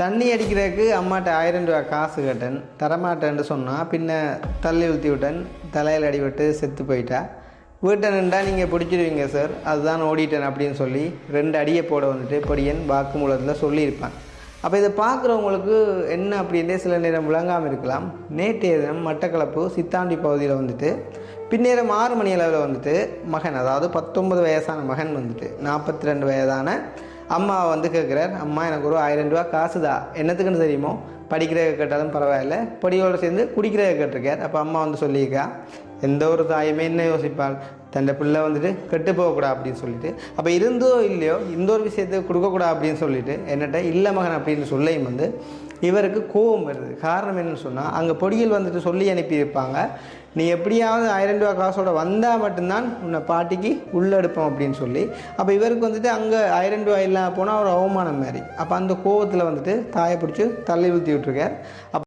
தண்ணி அடிக்கிறதுக்கு அம்மாட்ட 1000 ரூபா காசு கேட்டேன், தரமாட்டேன்னு சொன்னால் பின்ன தள்ளி ஊற்றி விட்டேன், தலையில் அடிபட்டு செத்து போயிட்டா. வீட்டை நின்றா நீங்கள் பிடிச்சிடுவீங்க சார், அதுதான் ஓடிட்டேன் அப்படின்னு சொல்லி 2 அடியை போட வந்துட்டு பொடியன் வாக்குமூலத்தில் சொல்லியிருப்பான். அப்போ இதை பார்க்குறவங்களுக்கு என்ன அப்படின்றே சில நேரம் விளங்காமல் இருக்கலாம். நேற்றைய தினம் மட்டக்களப்பு சித்தாண்டி பகுதியில் வந்துட்டு பின்னேரம் 6 மணி அளவில் வந்துட்டு மகன், அதாவது 19 வயசான மகன் வந்துட்டு 42 வயதான அம்மாவை வந்து கேட்குறார், அம்மா எனக்கு ஒரு 1000 ரூபா காசுதா, என்னத்துக்குன்னு தெரியுமோ, படிக்கிறத கேட்டாலும் பரவாயில்ல, பொடியோடு சேர்ந்து குடிக்கிறத கேட்டிருக்கார். அப்போ அம்மா வந்து சொல்லியிருக்கா, எந்த ஒரு தாயுமே என்ன யோசிப்பாள், தன் பிள்ளை வந்துட்டு கெட்டு போகக்கூடாது அப்படின்னு சொல்லிட்டு, அப்போ இருந்தோ இல்லையோ இந்த ஒரு விஷயத்தை கொடுக்கக்கூடாது அப்படின்னு சொல்லிட்டு என்னட்ட இல்லை மகன் அப்படின்னு சொல்லியும் வந்து இவருக்கு கோபம் வருது. காரணம் என்னன்னு சொன்னால், அங்கே பொடியில் வந்துட்டு சொல்லி அனுப்பியிருப்பாங்க, நீ எப்படியாவது 1000 ரூபா காசோட வந்தால் மட்டும்தான் உன்னை பாட்டிக்கு உள்ளெடுப்போம் அப்படின்னு சொல்லி. அப்போ இவருக்கு வந்துட்டு அங்கே 1000 ரூபா இல்லாமல் போனால் ஒரு அவமானம் மாதிரி. அப்போ அந்த கோபத்தில் வந்துட்டு தாயை பிடிச்சி தள்ளி ஊற்றி விட்டுருக்கார்.